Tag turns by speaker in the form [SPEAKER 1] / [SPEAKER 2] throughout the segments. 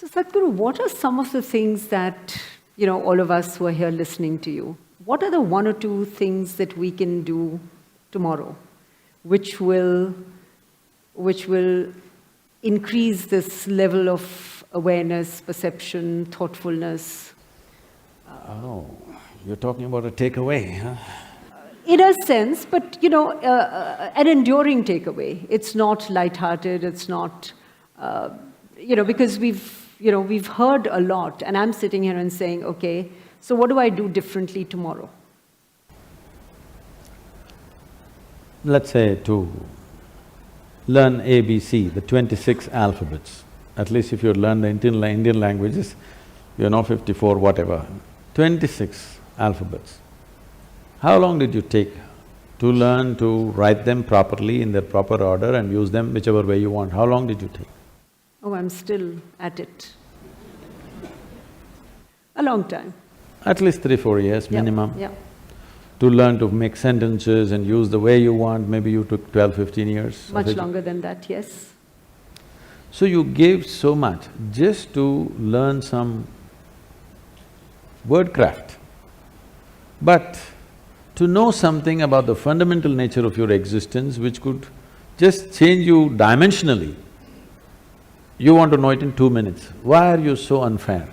[SPEAKER 1] So Sadhguru, what are some of the things that, all of us who are here listening to you, what are the one or two things that we can do tomorrow which will increase this level of awareness, perception, thoughtfulness?
[SPEAKER 2] Oh, you're talking about a takeaway, huh?
[SPEAKER 1] In a sense, but an enduring takeaway. It's not lighthearted, it's not, because we've heard a lot, and I'm sitting here and saying, okay, so what do I do differently tomorrow?
[SPEAKER 2] Let's say to learn ABC, the 26 alphabets. At least if you learn the Indian languages, 54, whatever. 26 alphabets. How long did you take to learn to write them properly in their proper order and use them whichever way you want? How long did you take?
[SPEAKER 1] Oh, I'm still at it. A long time.
[SPEAKER 2] At least 3-4 years minimum.
[SPEAKER 1] Yeah.
[SPEAKER 2] To learn to make sentences and use the way you want, maybe you took 12-15 years.
[SPEAKER 1] Much longer than that, yes.
[SPEAKER 2] So you gave so much just to learn some wordcraft. But to know something about the fundamental nature of your existence which could just change you dimensionally, you want to know it in 2 minutes. Why are you so unfair?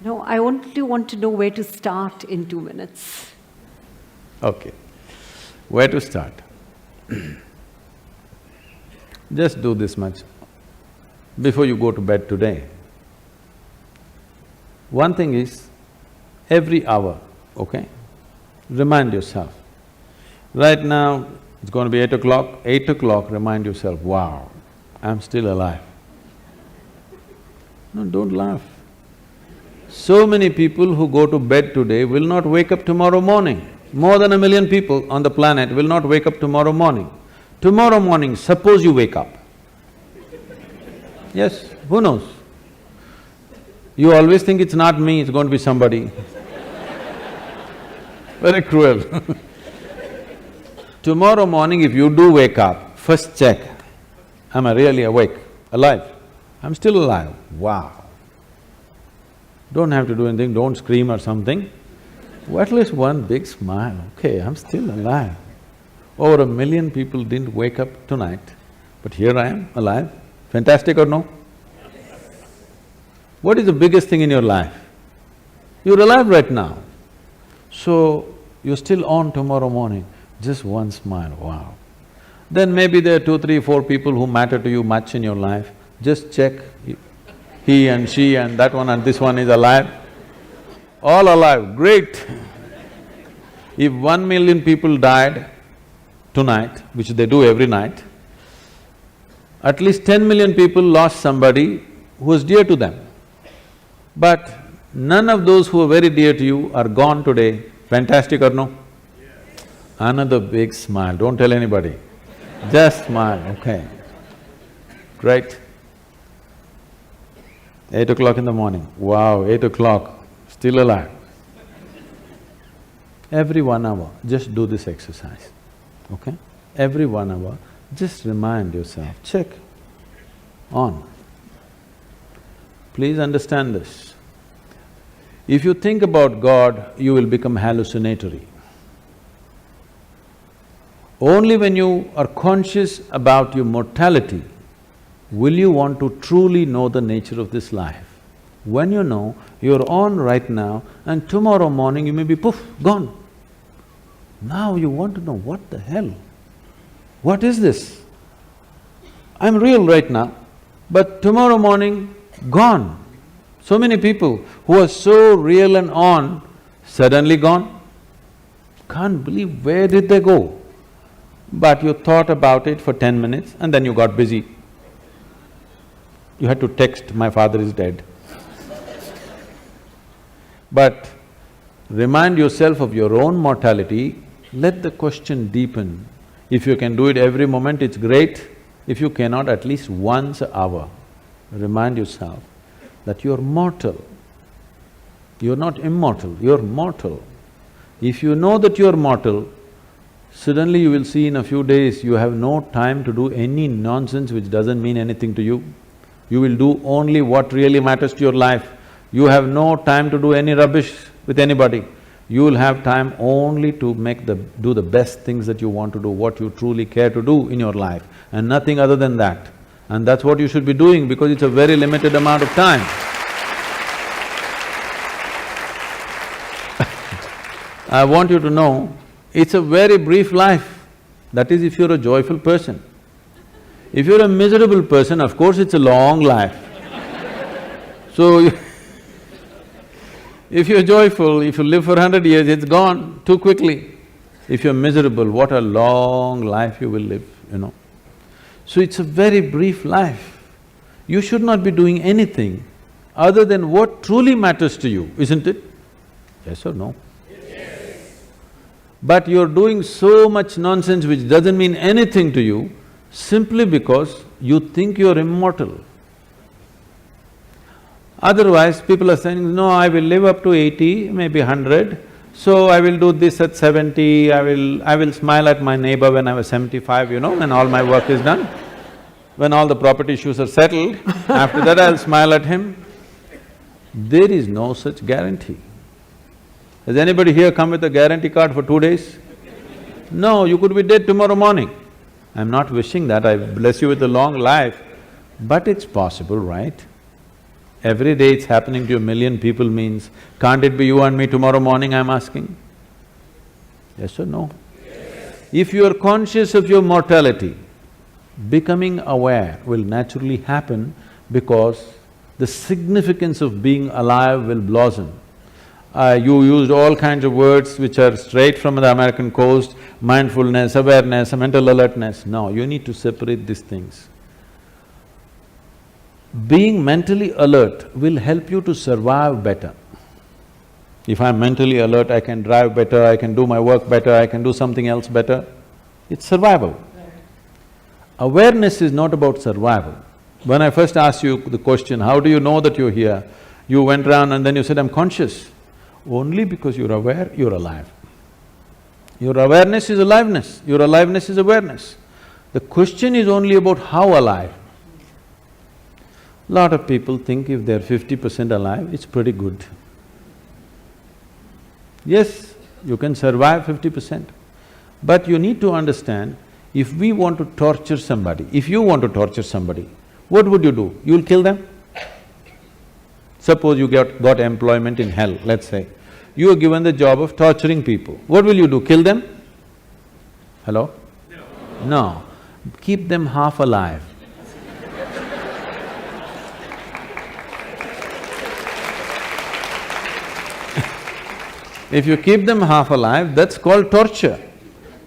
[SPEAKER 1] No, I only want to know where to start in 2 minutes.
[SPEAKER 2] Okay. Where to start? Just do this much. Before you go to bed today, one thing is, every hour, okay, remind yourself. Right now, it's going to be 8 o'clock, 8 o'clock, remind yourself, wow, I'm still alive. No, don't laugh. So many people who go to bed today will not wake up tomorrow morning. More than 1 million people on the planet will not wake up tomorrow morning. Tomorrow morning, suppose you wake up. Yes, who knows? You always think it's not me, it's going to be somebody. Very cruel. Tomorrow morning, if you do wake up, first check, am I really awake, alive? I'm still alive, wow. Don't have to do anything, don't scream or something. At least one big smile, okay, I'm still alive. Over 1 million people didn't wake up tonight, but here I am, alive. Fantastic or no? What is the biggest thing in your life? You're alive right now. So, you're still on tomorrow morning, just one smile, wow. Then maybe there are 2, 3, 4 people who matter to you much in your life, just check, he and she and that one and this one is alive. All alive, great. If 1 million people died tonight, which they do every night, at least 10 million people lost somebody who was dear to them. But none of those who are very dear to you are gone today. Fantastic or no? Another big smile, don't tell anybody. Just smile, okay. Great. 8 o'clock in the morning, wow, 8 o'clock, still alive. Every 1 hour, just do this exercise, okay? Every 1 hour, just remind yourself, check, on. Please understand this. If you think about God, you will become hallucinatory. Only when you are conscious about your mortality will you want to truly know the nature of this life. When you know, you're on right now and tomorrow morning you may be poof, gone. Now you want to know, what the hell? What is this? I'm real right now, but tomorrow morning, gone. So many people who are so real and on, suddenly gone. Can't believe, where did they go? But you thought about it for 10 minutes and then you got busy. You had to text, my father is dead. But remind yourself of your own mortality, let the question deepen. If you can do it every moment, it's great. If you cannot, at least once an hour, remind yourself that you're mortal. You're not immortal, you're mortal. If you know that you're mortal, suddenly you will see in a few days you have no time to do any nonsense which doesn't mean anything to you. You will do only what really matters to your life. You have no time to do any rubbish with anybody. You will have time only to do the best things that you want to do, what you truly care to do in your life, and nothing other than that. And that's what you should be doing because it's a very limited amount of time. I want you to know, it's a very brief life. That is if you're a joyful person. If you're a miserable person, of course it's a long life. So, if you're joyful, if you live for 100 years, it's gone too quickly. If you're miserable, what a long life you will live, you know. So it's a very brief life. You should not be doing anything other than what truly matters to you, isn't it? Yes or no? Yes. But you're doing so much nonsense which doesn't mean anything to you simply because you think you're immortal. Otherwise, people are saying, no, I will live up to 80, maybe 100, so I will do this at 70, I will smile at my neighbor when I was 75, you know, when all my work is done. When all the property issues are settled, after that I'll smile at him. There is no such guarantee. Has anybody here come with a guarantee card for 2 days? No, you could be dead tomorrow morning. I'm not wishing that, I bless you with a long life, but it's possible, right? Every day it's happening to a million people means, can't it be you and me tomorrow morning, I'm asking? Yes or no? Yes. If you are conscious of your mortality, becoming aware will naturally happen because the significance of being alive will blossom. You used all kinds of words which are straight from the American coast, mindfulness, awareness, mental alertness. No, you need to separate these things. Being mentally alert will help you to survive better. If I'm mentally alert, I can drive better, I can do my work better, I can do something else better. It's survival. Right. Awareness is not about survival. When I first asked you the question, how do you know that you're here? You went around and then you said, I'm conscious. Only because you're aware, you're alive. Your awareness is aliveness, your aliveness is awareness. The question is only about how alive. Lot of people think if they're 50% alive, it's pretty good. Yes, you can survive 50%. But you need to understand, if we want to torture somebody, if you want to torture somebody, what would you do? You'll kill them? Suppose you got employment in hell, let's say. You are given the job of torturing people. What will you do? Kill them? Hello? No. No. Keep them half alive. If you keep them half alive, that's called torture.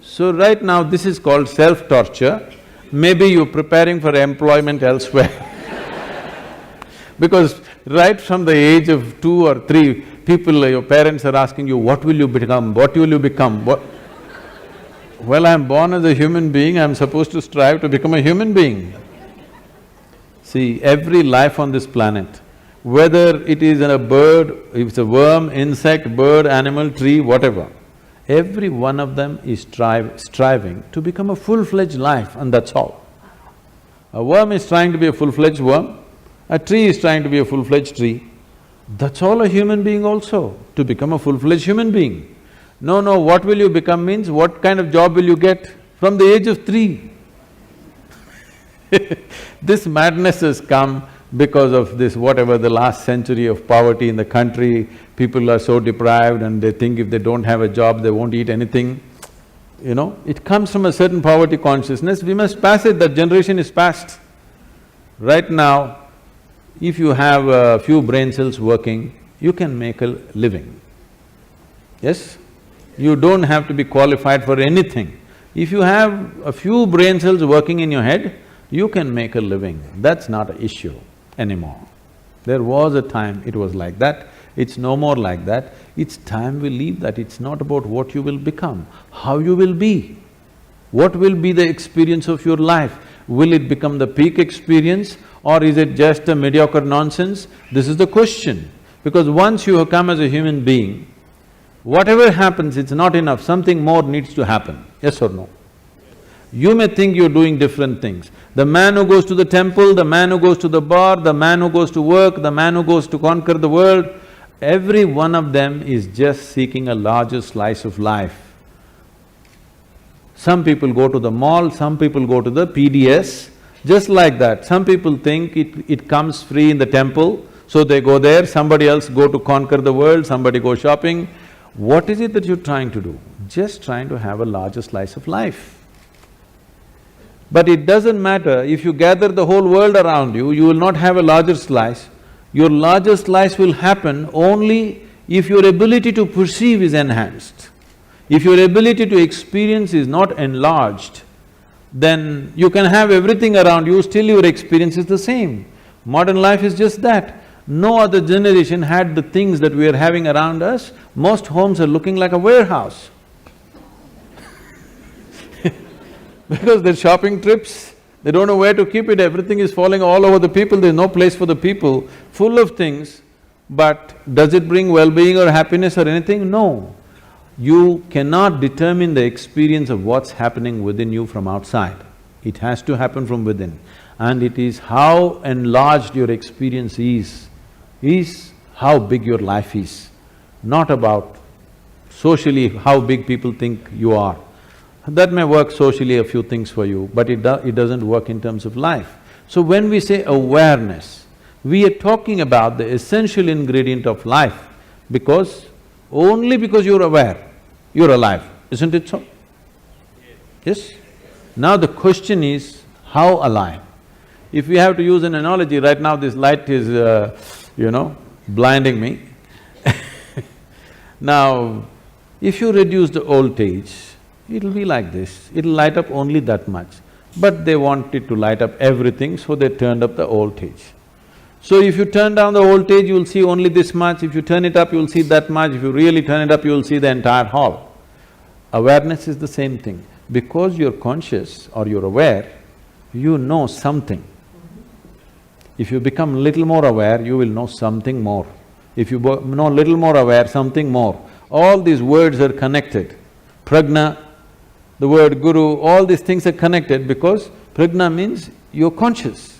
[SPEAKER 2] So right now, this is called self-torture. Maybe you're preparing for employment elsewhere. Because right from the age of 2 or 3, people, your parents are asking you, what will you become, what will you become, what… Well, I'm born as a human being, I'm supposed to strive to become a human being. See, every life on this planet, whether it is a bird, if it's a worm, insect, bird, animal, tree, whatever, every one of them is striving to become a full-fledged life, and that's all. A worm is trying to be a full-fledged worm, a tree is trying to be a full-fledged tree. That's all a human being also, to become a full-fledged human being. No, no, what will you become means what kind of job will you get from the age of 3? This madness has come because of this whatever the last century of poverty in the country. People are so deprived and they think if they don't have a job, they won't eat anything. You know, it comes from a certain poverty consciousness, we must pass it, that generation is past. Right now, if you have a few brain cells working, you can make a living. Yes? You don't have to be qualified for anything. If you have a few brain cells working in your head, you can make a living. That's not an issue anymore. There was a time it was like that, it's no more like that. It's time we leave that. It's not about what you will become, how you will be. What will be the experience of your life? Will it become the peak experience or is it just a mediocre nonsense? This is the question. Because once you have come as a human being, whatever happens, it's not enough, something more needs to happen, yes or no? You may think you're doing different things. The man who goes to the temple, the man who goes to the bar, the man who goes to work, the man who goes to conquer the world, every one of them is just seeking a larger slice of life. Some people go to the mall, some people go to the PDS, just like that. Some people think it comes free in the temple, so they go there, somebody else go to conquer the world, somebody go shopping. What is it that you're trying to do? Just trying to have a larger slice of life. But it doesn't matter, if you gather the whole world around you, you will not have a larger slice. Your larger slice will happen only if your ability to perceive is enhanced. If your ability to experience is not enlarged, then you can have everything around you, still your experience is the same. Modern life is just that. No other generation had the things that we are having around us. Most homes are looking like a warehouse. Because they're shopping trips, they don't know where to keep it, everything is falling all over the people, there's no place for the people, full of things. But does it bring well-being or happiness or anything? No. You cannot determine the experience of what's happening within you from outside. It has to happen from within. And it is how enlarged your experience is how big your life is. Not about socially how big people think you are. That may work socially, a few things for you, but it doesn't work in terms of life. So when we say awareness, we are talking about the essential ingredient of life, because only because you're aware, you're alive, isn't it so? Yes? Now the question is, how alive? If we have to use an analogy, right now this light is, blinding me. Now, if you reduce the voltage, it'll be like this, it'll light up only that much. But they want it to light up everything, so they turned up the voltage. So if you turn down the voltage, you'll see only this much, if you turn it up, you'll see that much, if you really turn it up, you'll see the entire hall. Awareness is the same thing. Because you're conscious or you're aware, you know something. If you become little more aware, you will know something more. If you know little more aware, something more. All these words are connected. Prajna, the word guru, all these things are connected because prajna means you're conscious.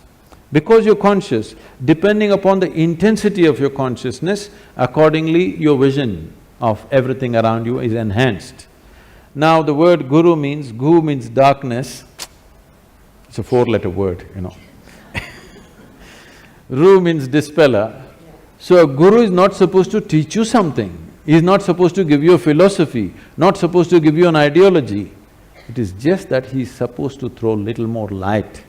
[SPEAKER 2] Because you're conscious, depending upon the intensity of your consciousness, accordingly your vision of everything around you is enhanced. Now the word guru means, gu means darkness, it's a four-letter word, Ru means dispeller. So a guru is not supposed to teach you something, he is not supposed to give you a philosophy, not supposed to give you an ideology. It is just that he is supposed to throw little more light.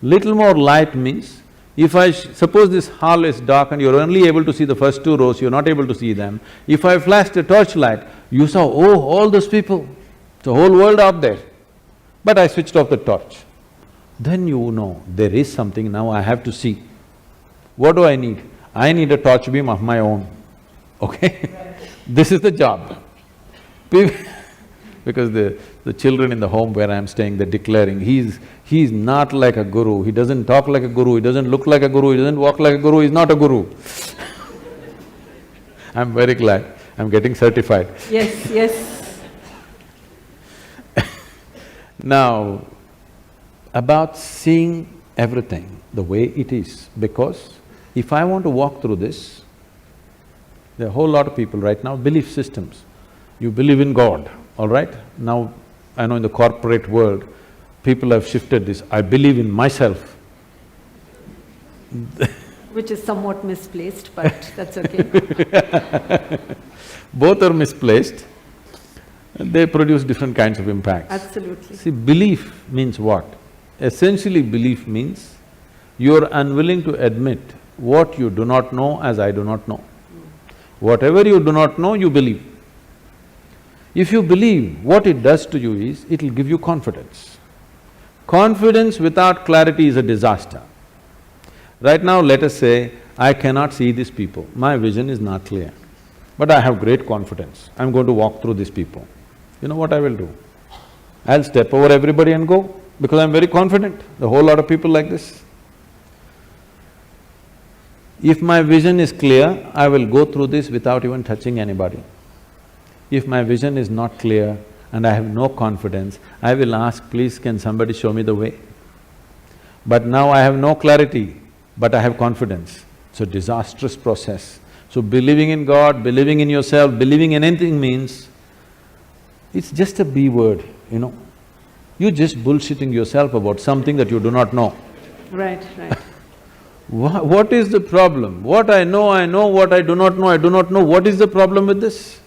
[SPEAKER 2] Little more light means, if suppose this hall is dark and you're only able to see the first two rows, you're not able to see them. If I flashed a torchlight, you saw, oh, all those people, the whole world out there. But I switched off the torch. Then you know, there is something, now I have to see. What do I need? I need a torch beam of my own, okay? This is the job. Because the children in the home where I'm staying, they're declaring, he's not like a guru, he doesn't talk like a guru, he doesn't look like a guru, he doesn't walk like a guru, he's not a guru. I'm very glad, I'm getting certified.
[SPEAKER 1] Yes, yes.
[SPEAKER 2] Now, about seeing everything the way it is, because if I want to walk through this, there are a whole lot of people right now, belief systems. You believe in God, all right? Now, I know in the corporate world, people have shifted this, I believe in myself.
[SPEAKER 1] Which is somewhat misplaced, but that's okay.
[SPEAKER 2] Both are misplaced, they produce different kinds of impacts.
[SPEAKER 1] Absolutely.
[SPEAKER 2] See, belief means what? Essentially, belief means you're unwilling to admit what you do not know as I do not know. Whatever you do not know, you believe. If you believe, what it does to you is, it'll give you confidence. Confidence without clarity is a disaster. Right now, let us say, I cannot see these people, my vision is not clear. But I have great confidence, I'm going to walk through these people. You know what I will do? I'll step over everybody and go, because I'm very confident, a whole lot of people like this. If my vision is clear, I will go through this without even touching anybody. If my vision is not clear, and I have no confidence, I will ask, please can somebody show me the way? But now I have no clarity, but I have confidence. It's a disastrous process. So believing in God, believing in yourself, believing in anything means, it's just a B word, you know. You're just bullshitting yourself about something that you do not know.
[SPEAKER 1] Right, right.
[SPEAKER 2] What is the problem? What I know, what I do not know, I do not know. What is the problem with this?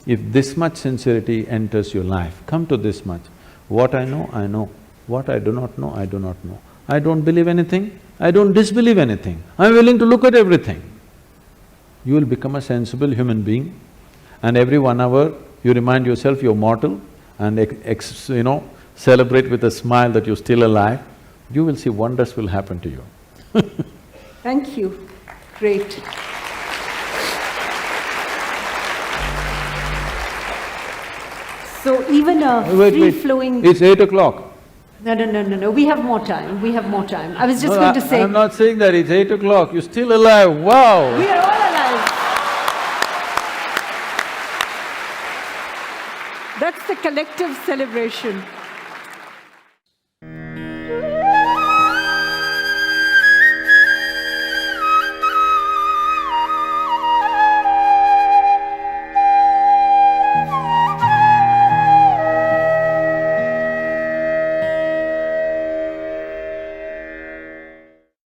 [SPEAKER 2] If this much sincerity enters your life, come to this much. What I know, I know. What I do not know, I do not know. I don't believe anything, I don't disbelieve anything. I'm willing to look at everything. You will become a sensible human being, and every 1 hour you remind yourself you're mortal and celebrate with a smile that you're still alive. You will see wonders will happen to you.
[SPEAKER 1] Thank you. Great. So even a free-flowing…
[SPEAKER 2] It's 8 o'clock.
[SPEAKER 1] No, we have more time, we have more time. I was just going to say…
[SPEAKER 2] I'm not saying that, it's 8 o'clock, you're still alive, wow!
[SPEAKER 1] We are all alive. That's the collective celebration.